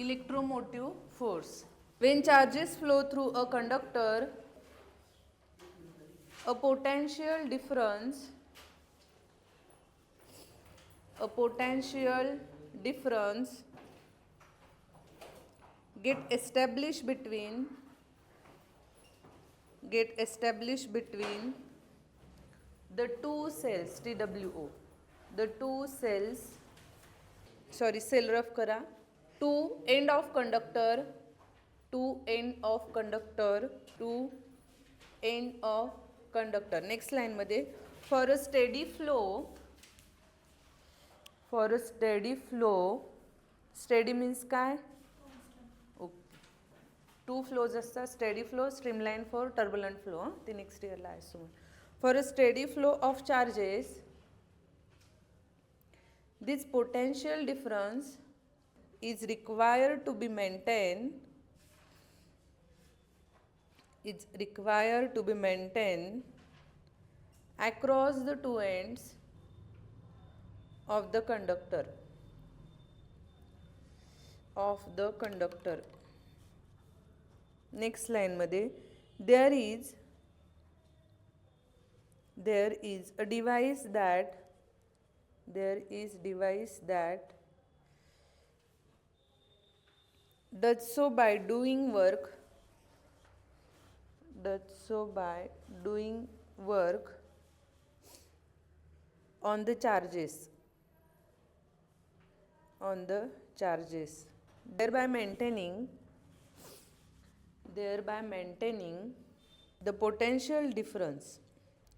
electromotive force. When charges flow through a conductor, a potential difference a potential difference get established between the two cells TWO, the two cells, sorry cell rough करा, two end of conductor, two end of conductor, two end of conductor. Next line मध्ये for a steady flow steady means काय, to flows असतात, steady flow, streamline flow, turbulent flow. ती next इयरला आहे so for a steady flow of charges this potential difference is required to be maintained across the two ends of the conductor. Next line मध्ये there is a device that does so by doing work on the charges thereby maintaining the potential difference.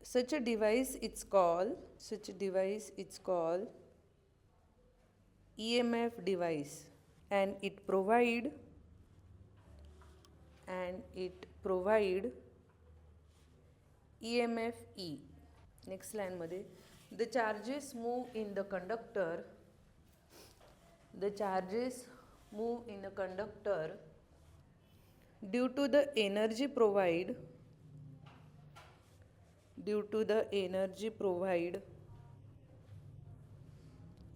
Such a device is called EMF device, and it provide EMF E. Next line मध्ये the charges move in the conductor due to the energy provided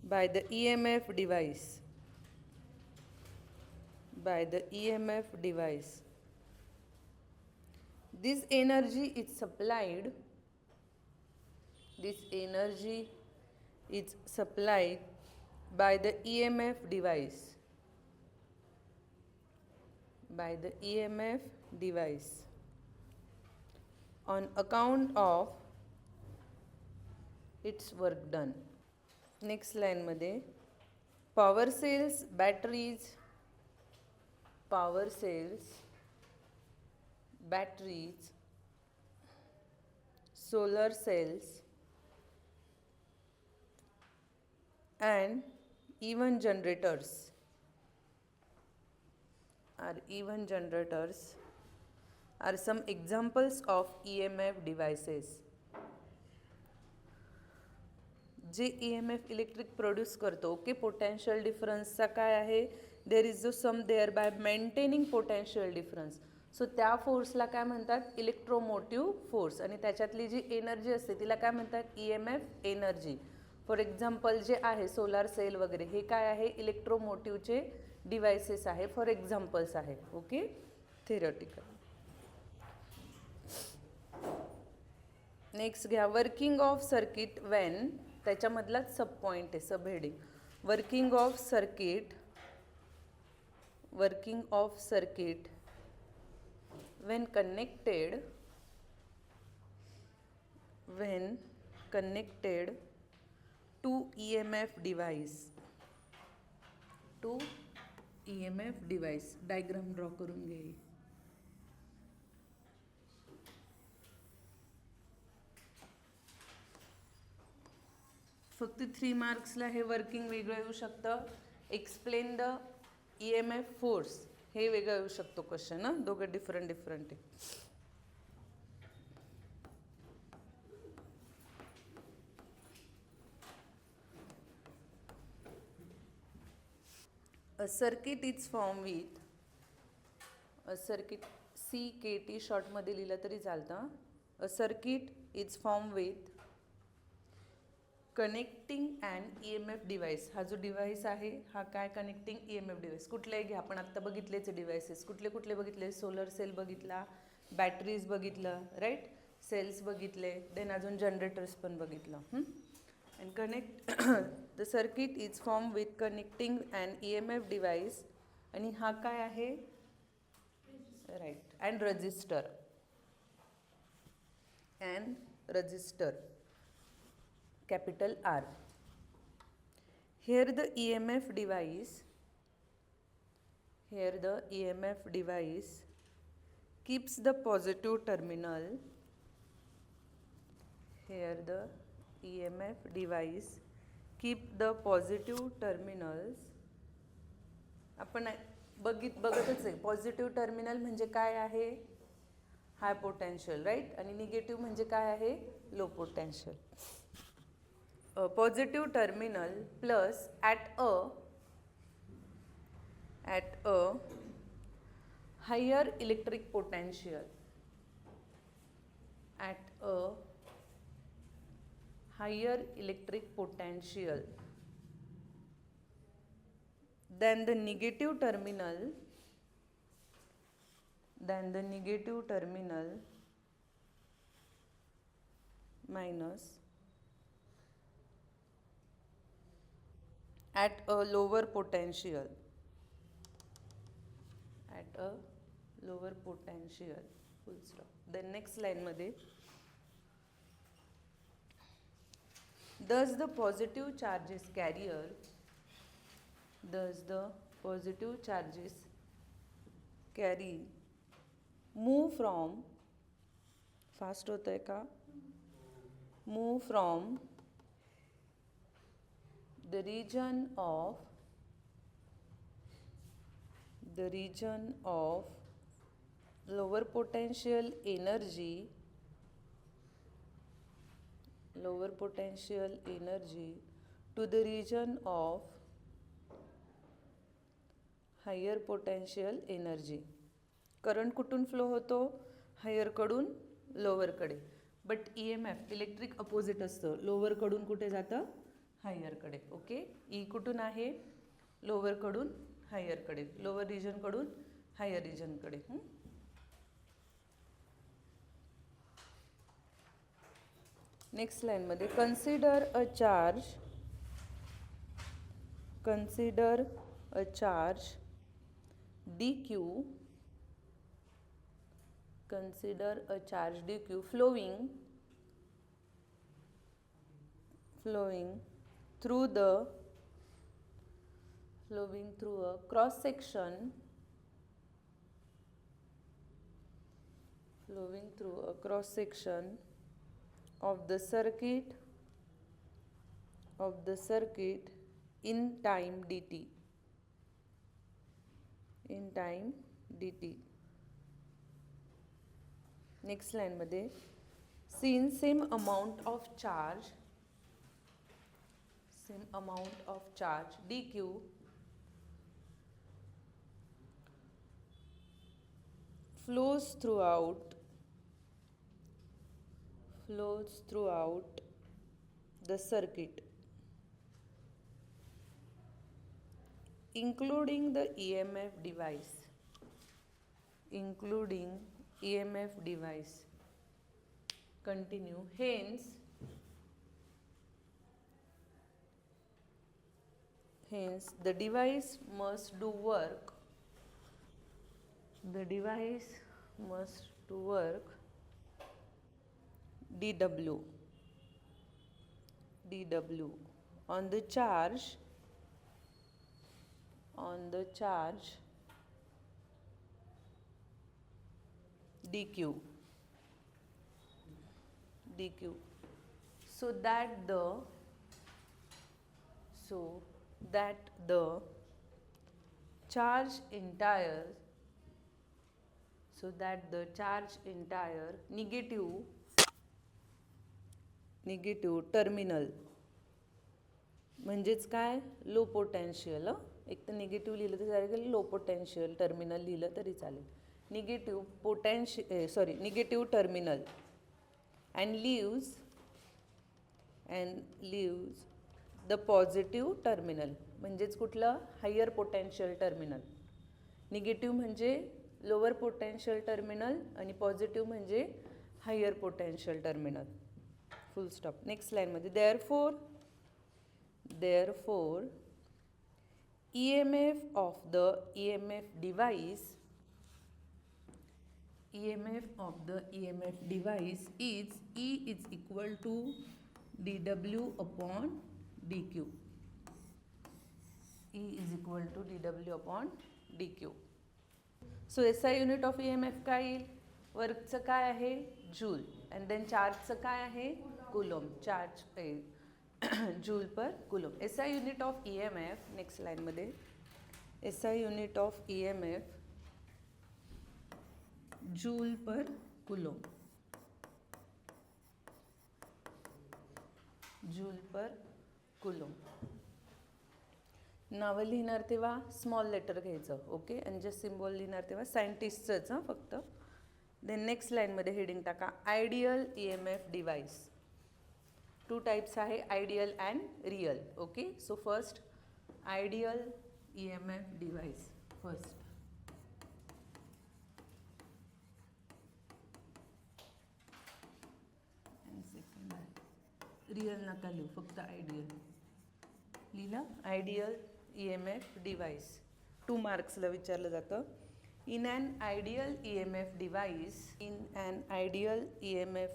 by the EMF device. This energy is supplied by the EMF device on account of its work done. Next line मध्ये power cells, batteries, solar cells and even generators are some examples of EMF devices. जे EMF electric produce करतो. Okay, potential डिफरन्सचा काय आहे, there is जो some there by maintaining potential difference. So त्या फोर्सला काय म्हणतात, इलेक्ट्रोमोटिव्ह फोर्स. आणि त्याच्यातली जी एनर्जी असते तिला काय म्हणतात, EMF एनर्जी. फॉर एक्झाम्पल जे आहे सोलार सेल वगैरे हे काय आहे, इलेक्ट्रोमोटिव्हचे डिव्हायसेस आहे, फॉर एक्झाम्पल्स आहे. Okay, theoretical. नेक्स्ट घ्या वर्किंग ऑफ सर्किट वेन, त्याच्यामधलाच सब पॉईंट आहे, sub heading. Working of circuit when connected to EMF device. Diagram draw करून घे. फक्त 3 मार्क्सला हे वर्किंग वेगळं येऊ शकतं. एक्सप्लेन द EMF फोर्स हे वेगळं येऊ शकतो क्वेश्चन. ना दोघं डिफरंट आहे. A circuit is formed with CKT short मध्ये लिहिलं तरी चालतं. A circuit is formed with connecting and E M F device, हा जो डिव्हाइस आहे हा काय connecting E M F device कुठलाही घ्या, आपण आत्ता बघितलेच डिव्हाइसेस कुठले कुठले बघितले, सोलर सेल बघितला, बॅटरीज बघितलं राईट, सेल्स बघितले, देन अजून जनरेटर्स पण बघितलं. And connect the circuit is form with connecting and E M F device, आणि हा काय आहे right, and register, and register capital R. Here the EMF device, keeps the positive terminal. Here the EMF device keep the positive terminals. आपण बघतच आहे positive terminal म्हणजे काय आहे, हाय पोटेन्शियल राईट, आणि निगेटिव्ह म्हणजे काय आहे, low potential. Positive terminal plus at a higher electric potential, at a higher electric potential than the negative terminal minus at a lower potential, full stop. Then next line मध्ये, thus the positive charges carry move from, fast होत आहे का, move from the region of lower potential energy to the region of higher potential energy. Current कुठून flow होतो, higher कडून lower कडे, but E M F electric opposite असतं, lower कडून कुठे जातं, हायर कडे. ओके, ई कुठून आहे, लोअर कडून हायर कडे, लोअर रिजन कडून हायर रिजन कडे. नेक्स्ट लाईन मध्ये, consider a charge dq, flowing through a cross section of the circuit in time dt. Next line मध्ये, since same amount of charge dq flows throughout the circuit, including the EMF device. Continue. Hence the device must do work dW on the charge dq, so that the charge entire negative terminal, म्हणजेच काय, low potential, एक तर negative लिहिलं तर चालेल, low potential terminal लिहिलं तरी चालेल, negative terminal, and leaves and leaves the positive terminal. म्हणजेच कुठलं? Higher potential terminal. निगेटिव्ह म्हणजे लोअर पोटेन्शियल टर्मिनल आणि पॉझिटिव्ह म्हणजे higher potential terminal. Full stop. Next लाईनमध्ये therefore EMF of the EMF device is E is equal to dW upon dq. E is equal to dW upon dq. So SI unit of EMF काय येईल? वर्कचं काय आहे? Joule. And then चार्जचं काय आहे? Coulomb. Charge joule per coulomb. SI unit of EMF. Next लाईनमध्ये SI unit of EMF joule per coulomb. Joule per coulomb. नावं लिहिणार तेव्हा स्मॉल लेटर घ्यायचं. ओके. आणि जे सिम्बॉल लिहिणार तेव्हा सायंटिस्टचंच हां फक्त. देन नेक्स्ट लाईनमध्ये हेडिंग टाका आयडियल EMF डिव्हाइस. 2 टाईप्स आहे, ideal and real. Okay. So first ideal EMF device. First and second आहे रिअल. नका लिहू, फक्त आयडियल लिहिलं. आयडियल EMF डिव्हाइस 2 मार्क्सला विचारलं जातं. In an ideal EMF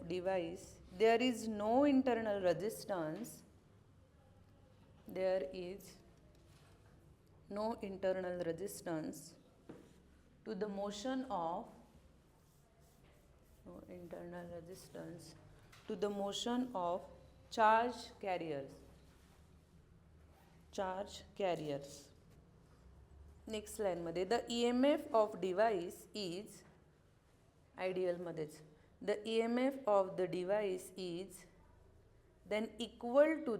device there is no internal resistance. To the motion of charge carriers. Next लाईनमध्ये the EMF of device is आयडियलमध्येच the EMF of the device is then equal to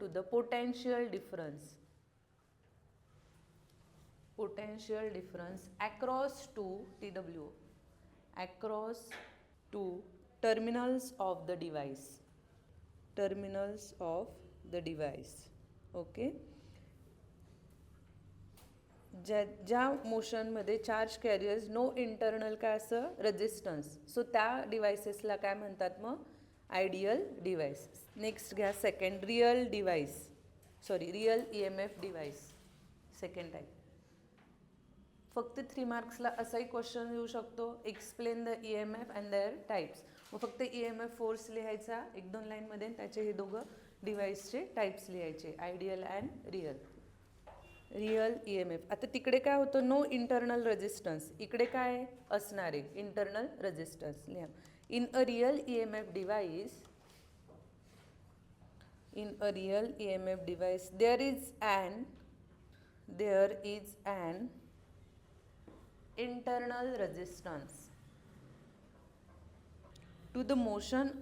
the potential difference across to TW across to terminals of the device. Okay. ज्या मोशनमध्ये charge carriers no internal काय असं resistance. So त्या डिव्हाइसेसला काय म्हणतात मग? Ideal device. नेक्स्ट घ्या सेकंड रिअल EMF डिव्हाइस. Second type. फक्त 3 मार्क्सला असाही क्वेश्चन येऊ शकतो. Explain the EMF and their types. मग फक्त EMF फोर्स लिहायचा 1-2 लाईनमध्ये. त्याचे हे दोघं डिव्हाइसचे टाईप्स लिहायचे, आयडियल अँड रिअल EMF. आता तिकडे काय होतं? No internal resistance. इकडे काय असणार आहे? Internal resistance. लिहा. In a real EMF device there is an internal resistance to the motion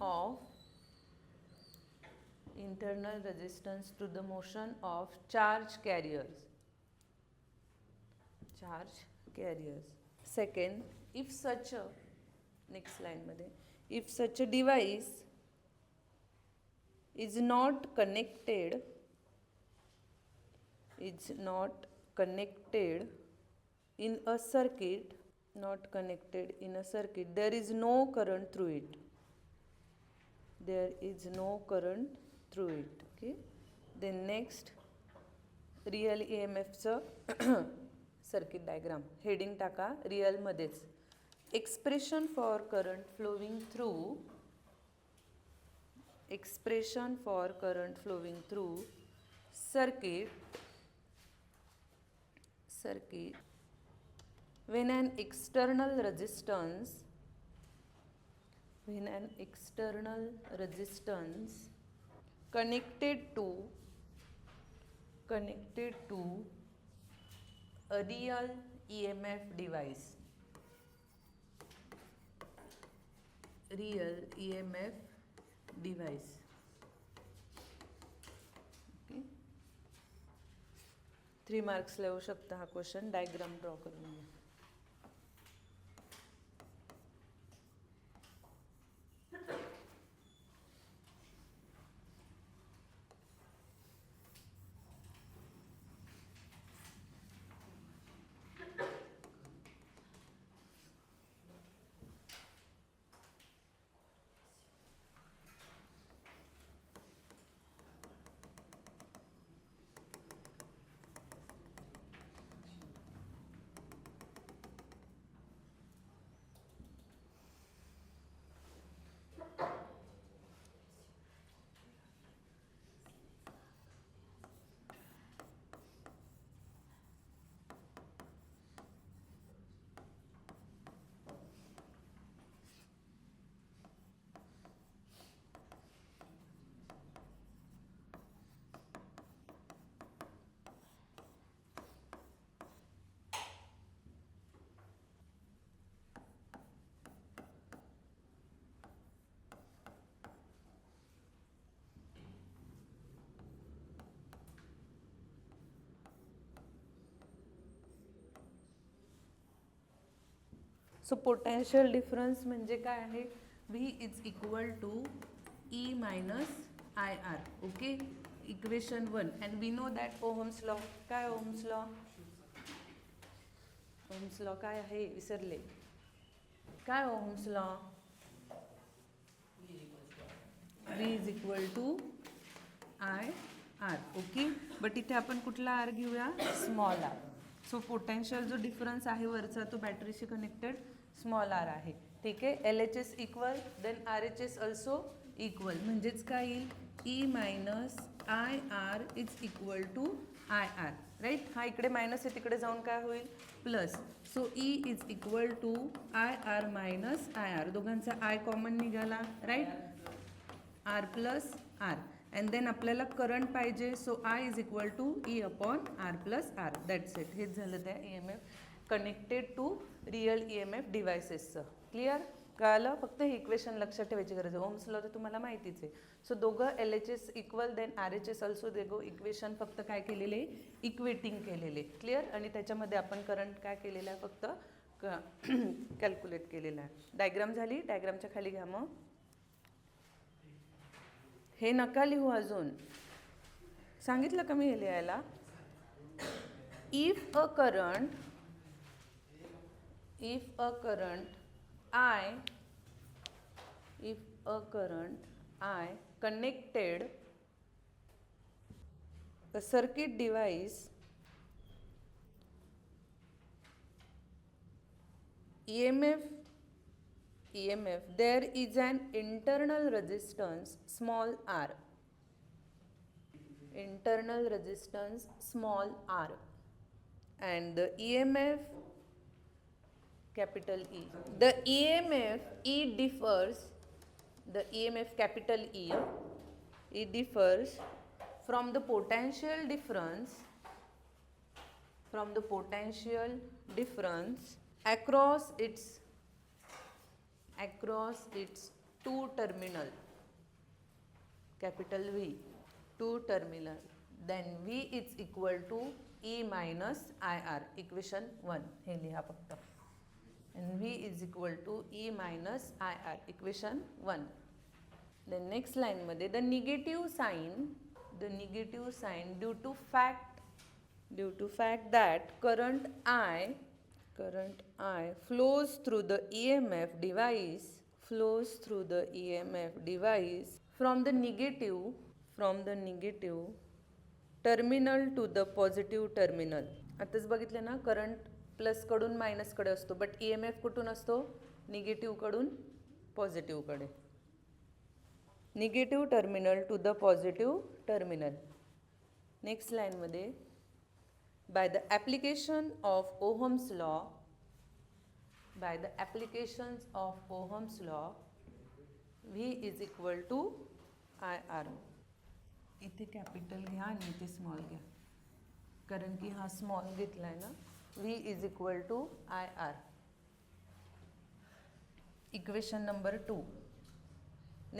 of charge carriers. Second, if such a device is not connected in a circuit, there is no current through it. Okay. Then next, real EMFचं circuit diagram. Heading टाका रिअलमध्येच. Expression for current flowing through circuit when an external resistance connected to a real EMF device. Okay. 3 marks लिहू शकता हा question. Diagram draw करून घ्या. So potential difference म्हणजे काय आहे, V is equal to E minus I R. Okay, equation 1. And we know that Ohm's law. काय Ohm's law? Ohm's law काय आहे विसरले. काय Ohm's law? V is equal to I R. Okay, but इथे आपण कुठला आर घेऊया? Small R. So potential जो डिफरन्स आहे वरचा तो बॅटरीशी कनेक्टेड स्मॉल आर आहे. ठीक आहे, L H S equal then R H S also equal. म्हणजेच काय येईल? E minus I R is equal to I R. Right, हा इकडे मायनस आहे, तिकडे जाऊन काय होईल? Plus. So E is equal to I R minus I R. दोघांचा आय कॉमन निघाला. Right, R plus R. And then आपल्याला करंट पाहिजे. So I is equal to E upon R plus R. That's it. हेच झालं त्या E M F connected to real E M F डिव्हायसेसचं. Clear? कळालं? फक्त हे इक्वेशन लक्षात ठेवायची गरज आहे. ओम्स लॉ तर तुम्हाला माहितीच आहे. सो दोघं L H S equal then R H S also देगो. इक्वेशन फक्त काय केलेले? इक्वेटिंग केलेले. क्लिअर? आणि त्याच्यामध्ये आपण करंट काय केलेलं आहे? फक्त कॅल्क्युलेट केलेलं आहे. डायग्राम झाली? डायग्रामच्या खाली घ्या. मग हे नका लिहू अजून, सांगितलं का मी हे लिहायला? If a current I connected a circuit device EMF, there is an internal resistance small r. Internal resistance small r. And the EMF capital E. The EMF E differs, the EMF capital E, it differs from the potential difference, across its two terminal, capital V, two terminal. Then V is equal to E minus IR. Equation 1 हे लिहा फक्त. And V is equal to E minus IR. Equation 1. Then next line मध्ये the negative sign due to fact that current I flows through the EMF device from the negative terminal to the positive terminal. आताच बघितलं ना, current plus कडून minus कडे असतो, but E M F कुठून असतो? Negative कडून पॉझिटिव्ह कडे. Negative terminal to the positive terminal. Next लाईनमध्ये by the application of Ohm's law V is equal to I R. इथे कॅपिटल घ्या आणि इथे स्मॉल घ्या, कारण की हा स्मॉल घेतला आहे ना. V is equal to IR. Equation number 2.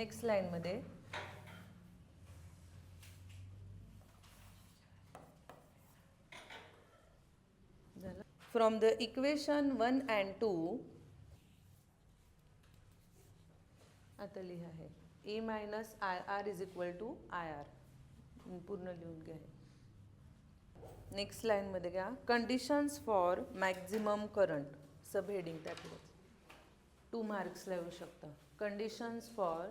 Next line मध्ये from the equation 1 and 2 आता लिहा आहे E minus IR is equal to IR. पूर्ण लिहून घ्या. नेक्स्ट लाईन मध्ये घ्या conditions for maximum current. Sub heading त्यातलं 2 मार्क्सला येऊ शकता. कंडिशन्स फॉर,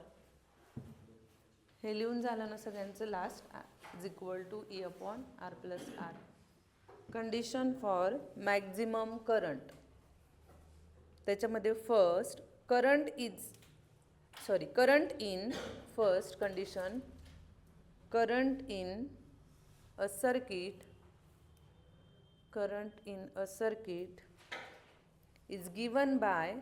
हे लिहून झालं ना सगळ्यांचं last, is equal to E upon R plus R. Condition for maximum current, त्याच्यामध्ये first current in first condition, current in a circuit is given by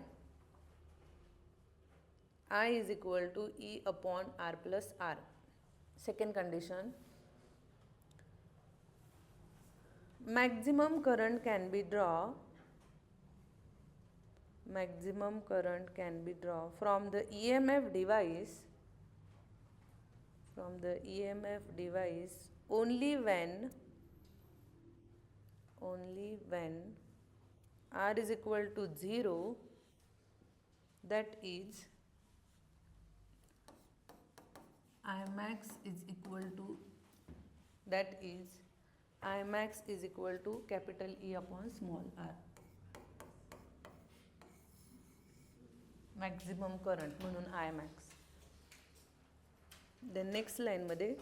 I is equal to E upon R plus R. Second condition, maximum current can be drawn from the EMF device only when R is equal to 0 that is Imax is equal to capital E upon small r. Maximum current म्हणून Imax. Then next लाईनमध्ये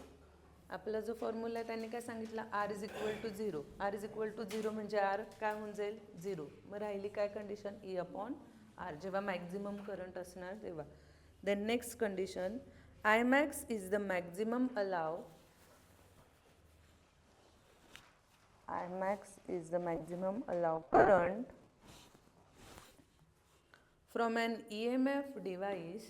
आपला जो formula आहे त्यांनी काय सांगितलं, R is equal to zero. R is equal to zero म्हणजे R काय होऊन जाईल, झिरो. मग राहिली काय कंडिशन, ई अपॉन आर, जेव्हा मॅक्झिमम करंट असणार तेव्हा. Then next condition, Imax is the maximum allowed current from an EMF device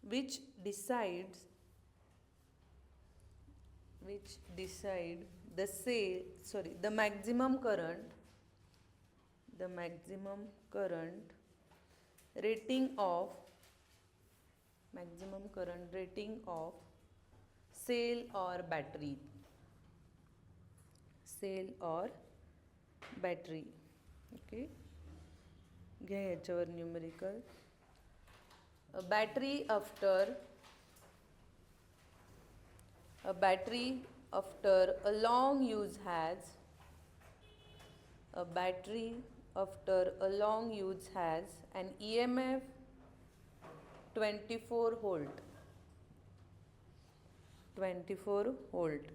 which decide the maximum current rating of cell or battery. Okay, घ्या याच्यावर numerical. A battery after a long use has an EMF 24 volt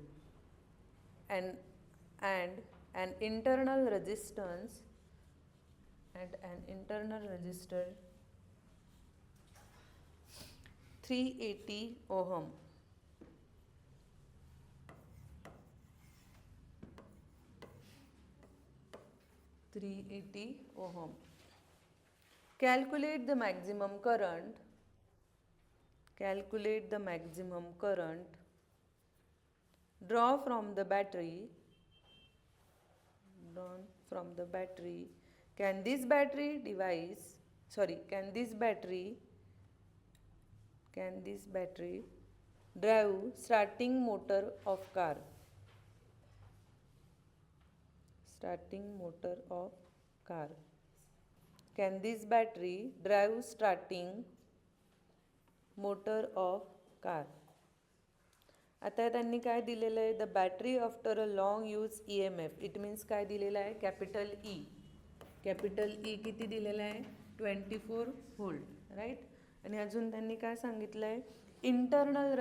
and an internal resistance 380 ohm. Calculate the maximum current drawn from the battery. Can this battery drive starting motor of car? Can this battery drive starting motor of car? आता त्यांनी काय दिलेलं आहे, the battery after a long use EMF. It means काय दिलेलं आहे, capital E किती दिलेलं आहे, 24 व्होल्ट, राईट. आणि अजून त्यांनी काय सांगितलं आहे, इंटरनल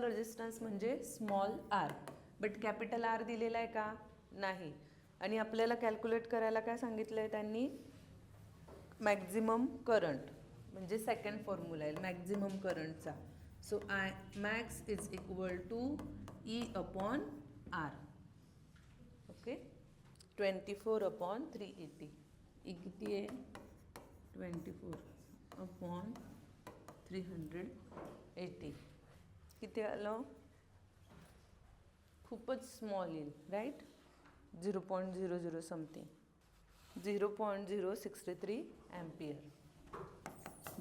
रेजिस्टन्स म्हणजे small R, but capital R दिलेला आहे का, नाही. आणि आपल्याला कॅल्क्युलेट करायला काय सांगितलं आहे त्यांनी, मॅक्झिमम करंट, म्हणजे सेकंड फॉर्म्युला आहे मॅक्झिमम करंटचा. So Imax is equal to E upon R. Okay, 24 upon 380. E किती आहे, 24 अपॉन 380. किती आलं, खूपच स्मॉल येईल, right. 0.00 something, 0.063 ampere.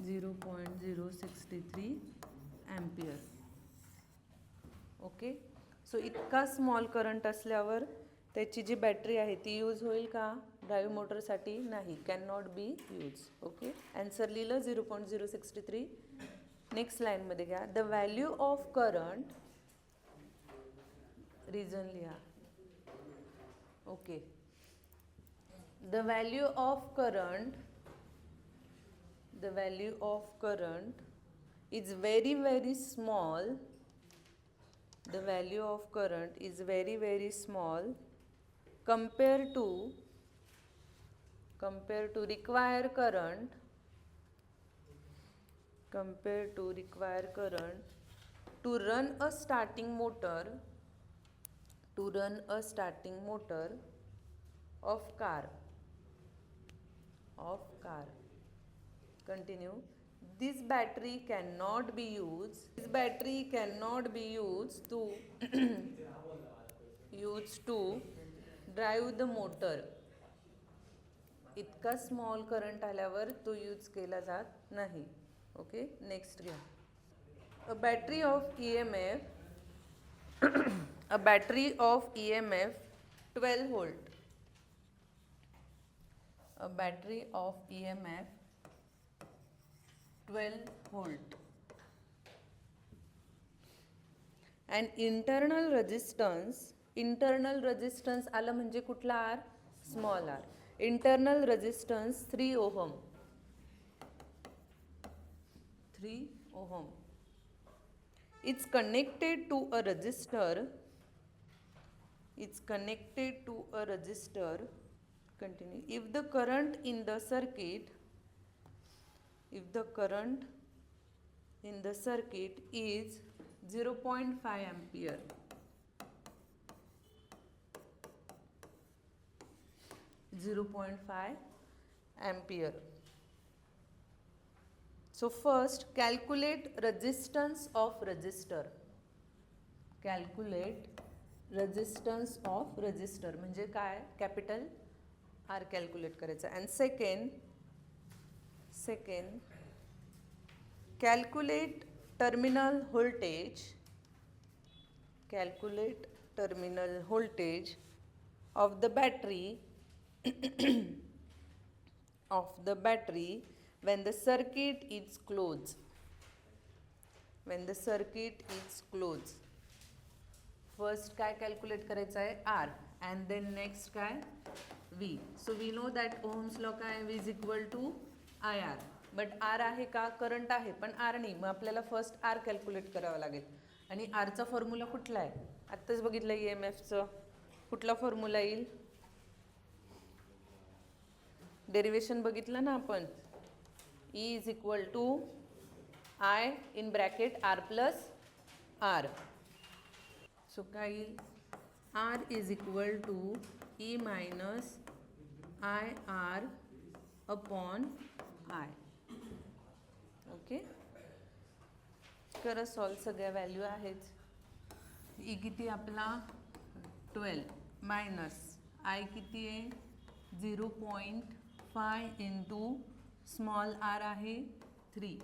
0.063 ampere. Okay, so इतका स्मॉल करंट असल्यावर त्याची जी बॅटरी आहे ती यूज होईल का ड्राईव्ह मोटरसाठी, नाही, can not be use. Okay, answer लिहिलं 0.063. नेक्स्ट लाईनमध्ये घ्या, the value of current, reason लिहा. Okay, the value of current is very small. The value of current is very small compared to required current to run a starting motor of car. Continue. This battery cannot be used to drive the motor. इतका small current आल्यावर तो use केला जात नाही. Okay, next घ्या. A battery of EMF 12 volt. a battery of EMF 12 volt and internal resistance आलं म्हणजे कुठला R? Small r. Internal resistance 3 ohm. 3 ohm. It's connected to a resistor. It's connected to a resistor. Continue. If the current in the circuit is 0.5 ampere, 0.5 ampere. So first calculate resistance of resistor. Calculate resistance of resistor म्हणजे काय? Capital R calculate करायचं. And second calculate terminal voltage. Calculate terminal voltage of the battery when the circuit is closed. When the circuit is closed. First काय calculate करायचं आहे? R. And then next काय? V. So we know that Ohm's law काय? V is equal to IR. But R आहे का? Current आहे पण R नाही. मग आपल्याला फर्स्ट R कॅल्क्युलेट करावं लागेल. आणि Rचा फॉर्म्युला कुठला आहे? आत्ताच बघितलं EMFचं. कुठला फॉर्म्युला येईल? डेरिवेशन बघितलं ना आपण. E is equal to I in bracket R plus R. So काय येईल? R is equal to E minus IR upon I. Okay, करा सॉल्व. सगळ्या व्हॅल्यू आहेत. ई किती आपला 12 मायनस आय किती आहे 0.5 इंटू स्मॉल आर आहे 3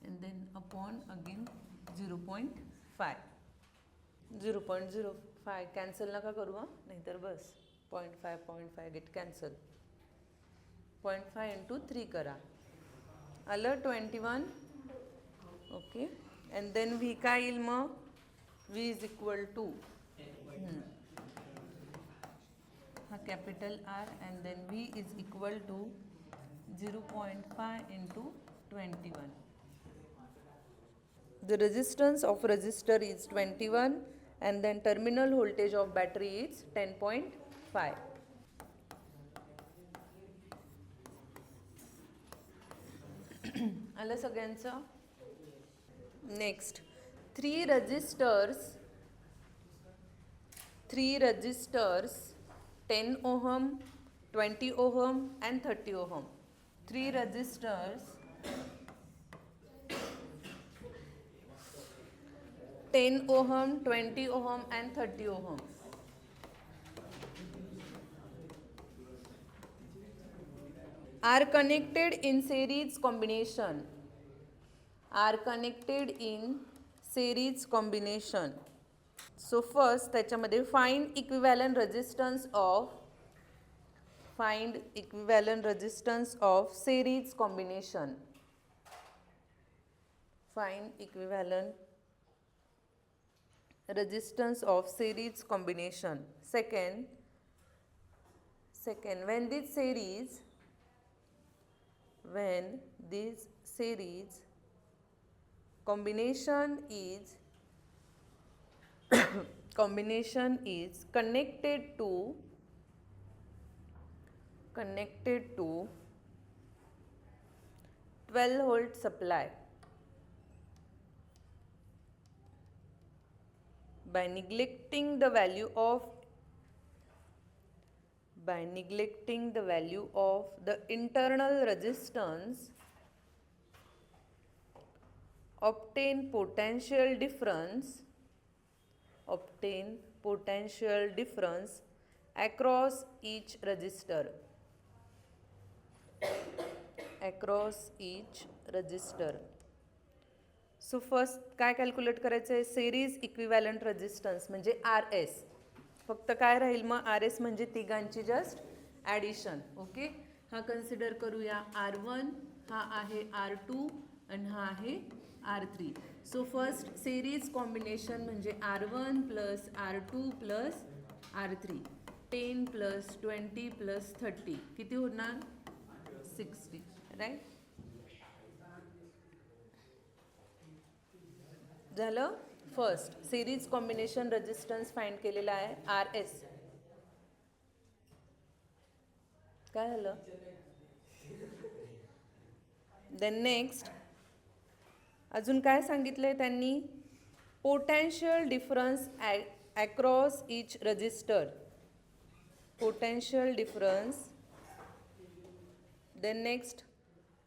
and then upon again 0.05 cancel नका करू हां, नाहीतर बस 0.5 गेट कॅन्सल. 0.5 इंटू 3 करा, आलं 21. ओके, अँड देन व्ही काय येईल मग? व्ही इज इक्वल टू हा capital R and then V is equal to 0.5 into 21. The resistance of resistor is 21 and then terminal voltage of battery is 10.5. आलं सगळ्यांचं? Next, three resistors 10 ohm, 20 ohm and 30 ohm. 3 resistors 10 ohm, 20 ohm and 30 ohm. Are connected in series combination. Are connected in series combination. So first त्याच्यामध्ये find equivalent resistance of series combination. Find equivalent resistance of series combination. Second, when this series combination is connected to 12 volt supply. By neglecting the value of the internal resistance, obtain potential difference across each resistor. So first काय calculate करायचं आहे? Series equivalent resistance म्हणजे R S. फक्त काय राहील मग? R S म्हणजे तिघांची जस्ट ॲडिशन. ओके, हा कन्सिडर करूया R1, हा आहे R2 आणि हा आहे R3. So first series combination म्हणजे R1 plus R2 plus R3, 10 plus 20 plus 30 किती होणार 60, राईट. झालं. First series combination resistance find केलेला आहे RS. काय झालं. देन नेक्स्ट अजून काय सांगितलंय त्यांनी, potential difference across each resistor. Potential difference. Then next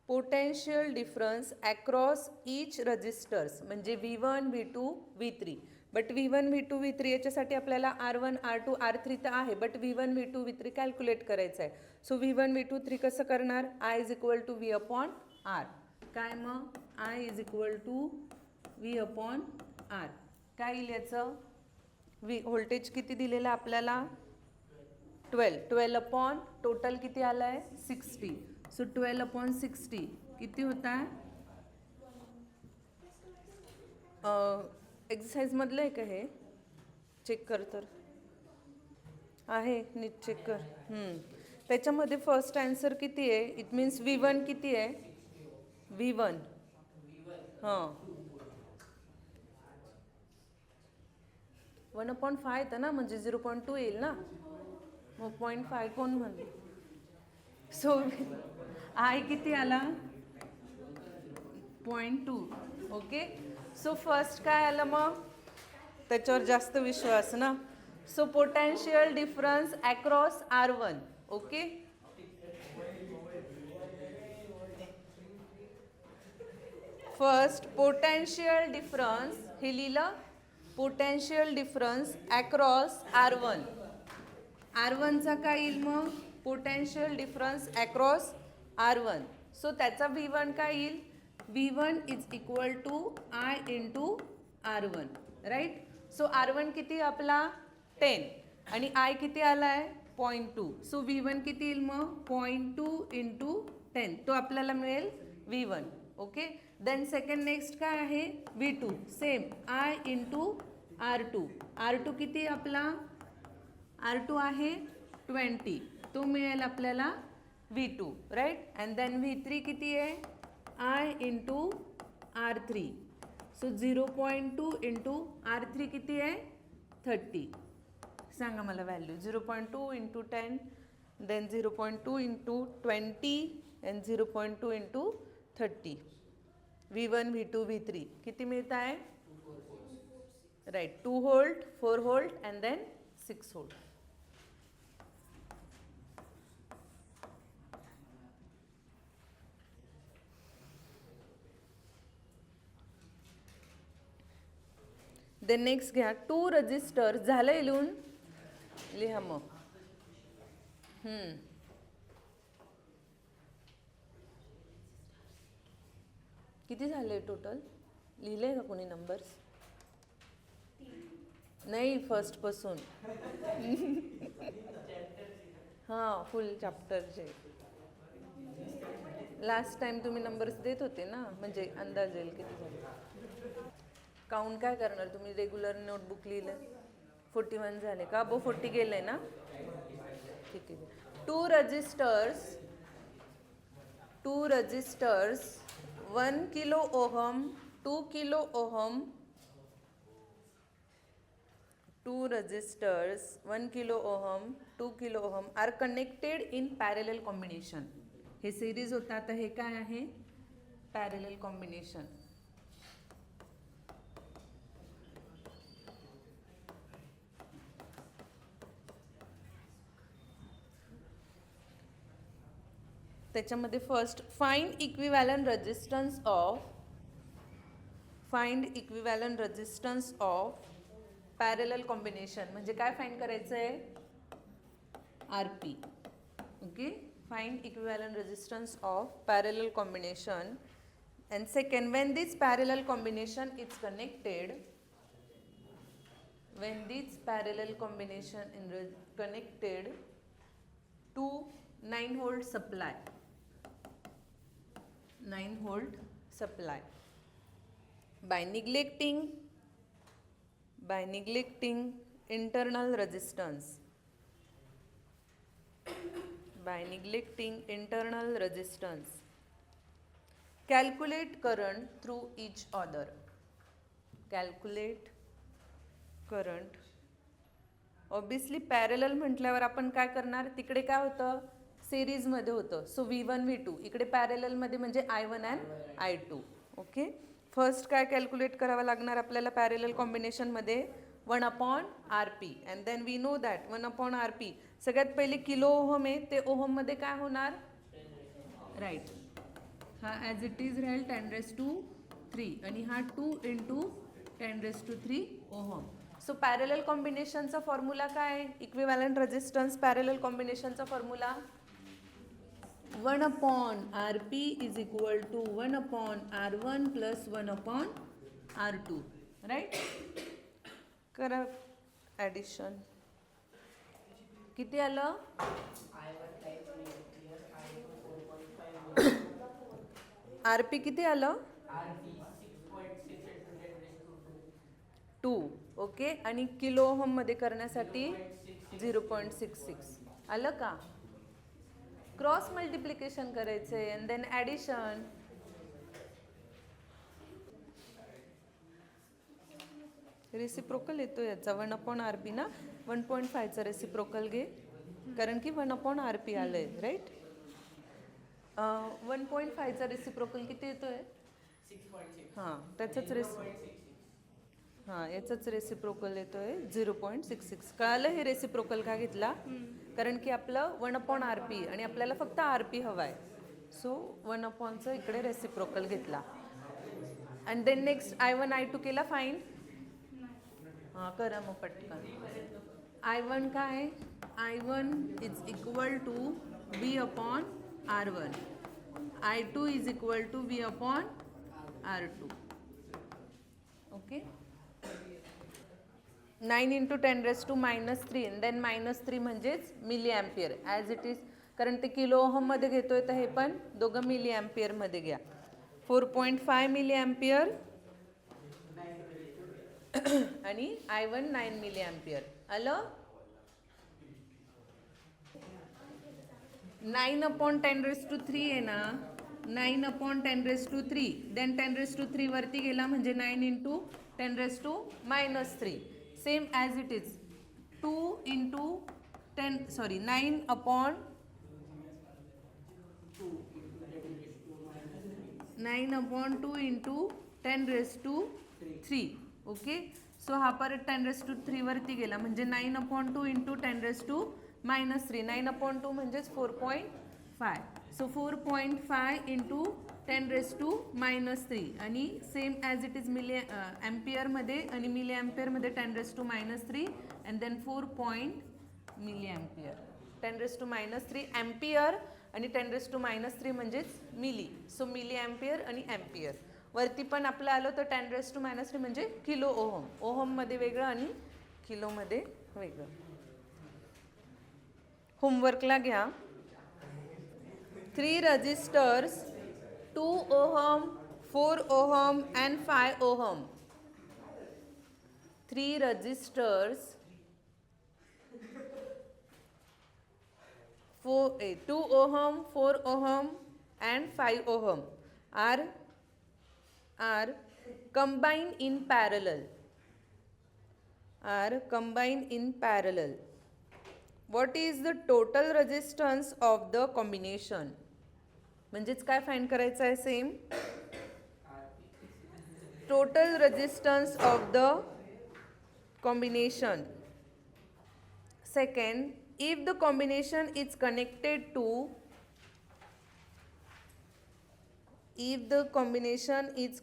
potential difference across each resistors म्हणजे V1 V2 V3. But V1 V2 V3 याच्यासाठी आपल्याला R1 R2 R3 तर आहे, but V1 V2 V3 calculate करायचं आहे. सो V1 V2 3 कसं करणार, I is equal to V upon R. काय मग I is equal to V upon R. काय येईल याचं, व्होल्टेज किती दिलेलं आपल्याला 12 अपॉन टोटल किती आलं आहे 60. सो 12 अपॉन 60 किती होत आहे, एक्सरसाइजमधलं आहे का हे, चेक कर तर आहे, नीट चेक कर. त्याच्यामध्ये फर्स्ट आन्सर किती आहे, इट मीन्स V1 किती आहे, V1 हां 1/5 येतं ना, म्हणजे 0.2 येईल ना, मग 0.5 कोण म्हणले. सो I किती आला 0.2. ओके, सो फर्स्ट काय आलं मग, त्याच्यावर जास्त विश्वास ना. So potential difference across R1. Okay, first potential difference हे लिहिलं, पोटेन्शियल डिफरन्स अक्रॉस R1. R1चा काय येईल मग, potential difference across R1. So त्याचा V1 काय येईल, V1 is equal to I into R1, right. So R1 किती आपला 10 आणि I किती आला आहे 0.2. सो V1 किती येईल मग 0.2 इंटू 10, तो आपल्याला मिळेल V1. Okay, then second next काय आहे V2, same I into R2. R2 किती आपला, R2 आहे 20, तो मिळेल आपल्याला V2, right. And then V3 किती आहे I into R3. So 0.2 into R3 किती आहे 30. सांगा मला value, 0.2 into 10, then 0.2 into 20 and 0.2 into 30. V1 V2 V3 किती मिळत आहे, right, 2 volt 4 volt and then 6 volt. Then next घ्या, 2 रजिस्टर. झालंय लिहून, लिहा मग. किती झाले टोटल, लिहिले का कोणी नंबर्स, नाही फर्स्ट पासून हां फुल चॅप्टरचे. लास्ट टाइम तुम्ही नंबर्स देत होते ना, म्हणजे अंदाज येईल किती झाले. काउंट काय करणार तुम्ही, रेग्युलर नोटबुक लिहिलं 41 झाले का, 40 गेले ना, ठीक आहे. 2 registers 1 kilo ohm 2 kilo ohm, 2 resistors 1 kilo ohm 2 kilo ohm are connected in parallel combination. हे सिरीज होता, तर हे काय आहे पॅरलल कॉम्बिनेशन. त्याच्यामध्ये first find equivalent resistance of parallel combination. म्हणजे काय फाइंड करायचं आहे, RP. Okay, find equivalent resistance of parallel combination. And second, when this parallel combination is connected, to 9 volt supply. 9 volt supply. By neglecting internal resistance. By neglecting internal resistance. Calculate current through each other. Calculate current. Obviously parallel म्हटल्यावर आपण काय करणार, तिकडे काय होतं, सिरीजमध्ये होतं. So V1 V2 इकडे पॅरेललमध्ये म्हणजे I1 and I2. Okay, first काय कॅल्क्युलेट करावं लागणार आपल्याला पॅरेलल कॉम्बिनेशनमध्ये, 1/RP. And then we know that 1/RP सगळ्यात पहिले किलो ओहम आहे, ते ओहममध्ये काय होणार, राईट, हा ॲज इट इज राहील 10⁻³ आणि हा 2 × 10⁻³ ओहम. सो पॅरेलल कॉम्बिनेशनचा फॉर्म्युला काय आहे, इक्विव्हॅलंट रेजिस्टन्स पॅरेलल कॉम्बिनेशनचा formula 1/RP is equal to 1/R1 plus 1/R2. Right, करा ॲडिशन. किती आलं, RP किती आलं, 2. ओके, आणि किलो ओहम मध्ये करण्यासाठी 0.66 आलं का. क्रॉस मल्टिप्लिकेशन करायचे अँड देन ॲडिशन. रेसिप्रोकल येतो याचा 1/RP ना, 1.5चा रेसिप्रोकल घे, कारण की 1/RP आलंय. राईट, 1.5चा रेसिप्रोकल किती येतोय, हां त्याचाच हां याचाच रेसिप्रोकल येतोय 0.66. कळालं हे रेसिप्रोकल का घेतला, कारण की आपलं 1/RP आणि आपल्याला फक्त RP हवा आहे. सो 1/चं इकडे रेसिप्रोकल घेतला. And then next I1 I2 केला फाईन. हां करा मग पटकन. I1 काय, I1 is equal to V/R1. I2 is equal to V/R2. Okay, 9 × 10⁻³ and then -3 म्हणजेच milli ampere as it is, कारण ते किलो ओहममध्ये घेतोय तर हे पण दोघं मिली ॲम्पियरमध्ये घ्या. 4.5 मिली ॲम्पियर आणि I1 9 मिली ॲम्पियर. आलं, 9/10⁻³ आहे ना, 9/10⁻³, देन 10⁻³ वरती गेला म्हणजे 9 × 10⁻³ same as it is 2 × 9/2 × 10⁻³. Okay, so हा परत 10⁻³ वरती गेला म्हणजे 9/2 × 10⁻³ -3. 9/2 म्हणजेच 4.5. सो 4.5 × 10⁻³ आणि same as it is milli ॲम्पियरमध्ये आणि मिली ॲम्पियरमध्ये 10⁻³ and then 4 milli ampere. 10⁻³ ampere आणि 10⁻³ म्हणजेच मिली. सो मिली ॲम्पियर आणि ॲम्पियर. वरती पण आपलं आलं तर 10⁻³ म्हणजे किलो ओहम, ओहममध्ये वेगळं आणि किलोमध्ये वेगळं. होमवर्कला घ्या. 3 registers 2 ohm 4 ohm and 5 ohm. 3 registers 2 ohm 4 ohm and 5 ohm are combined in parallel. What is the total resistance of the combination? म्हणजेच काय फाइंड करायचं आहे, same total resistance of the combination. Second, if the combination is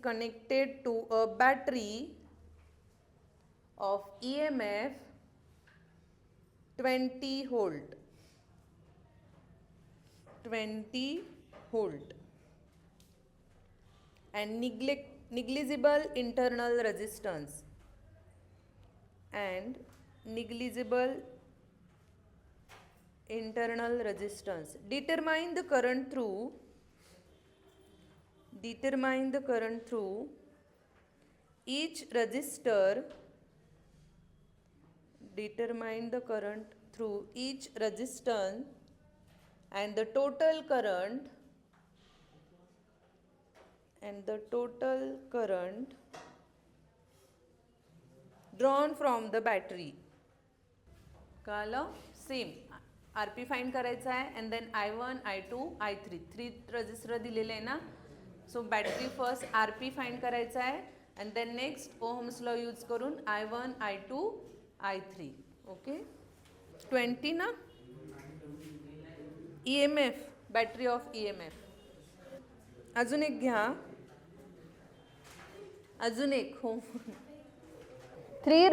connected to a battery of EMF 20 volt and negligible internal resistance internal resistance. Determine the current through each resistor. Determine the current through each resistance and the total current drawn from the battery. कळलं? Same RP find करायचा आहे and then I1, I2, I3 3 register दिलेले आहे ना. So battery first RP find करायचा आहे and then next Ohm's law use करून I1, I2, I3. Okay 20 ना. EMF, battery of EMF. अजून एक घ्या, अजून एक. हो 3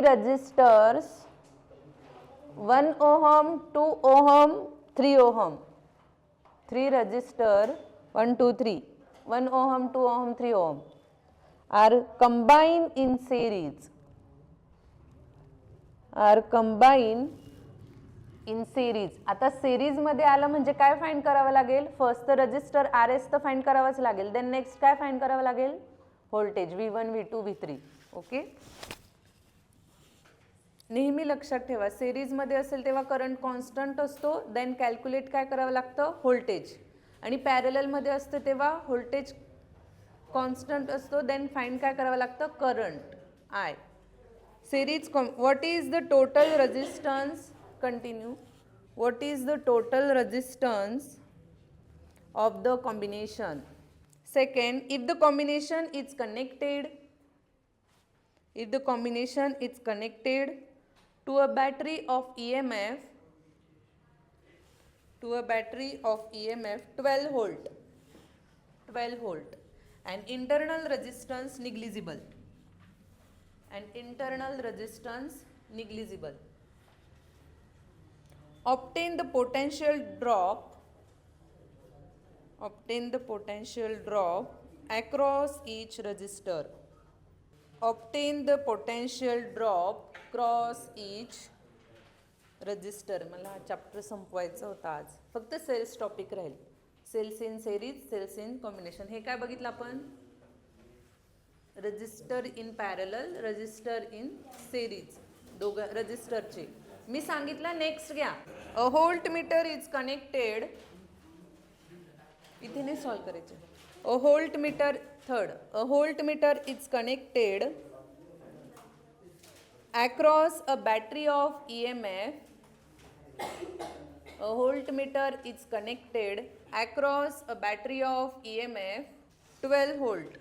resistors 1 ohm, 2 ohm, 3 ohm. 3 resistor 1, 2, 3 1 ohm, 2 ohm, 3 ohm are combined in series. आता सिरीज मध्ये आलं म्हणजे काय फाइंड करावं लागेल? फर्स्ट रजिस्टर RS तर फाइंड करावंच लागेल. देन नेक्स्ट काय फाइंड करावं लागेल? Voltage V1, V2, V3. Okay, नेहमी लक्षात ठेवा सिरीजमध्ये असेल तेव्हा करंट कॉन्स्टंट असतो. देन कॅल्क्युलेट काय करावं लागतं? व्होल्टेज. आणि पॅरललमध्ये असतं तेव्हा व्होल्टेज कॉन्स्टंट असतो. देन फाइंड काय करावं लागतं? Current I. Series, what is the total resistance? Continue. What is the total resistance of the combination? Second, if the combination is connected to a battery of EMF 12 volt and internal resistance negligible. Obtain the potential drop across each resistor. मला हा chapter संपवायचा होता आज. फक्त cells topic राहील. Cells in series, cells in combination. हे काय बघितलं आपण? Resistor in parallel, resistor in series, दोघं रजिस्टरचे. मी सांगितलं नेक्स्ट घ्या. A voltmeter is connected. इथे नाही सॉल्व करायचे. A voltmeter is connected across a battery of EMF. A voltmeter is connected across a battery of EMF 12 volt.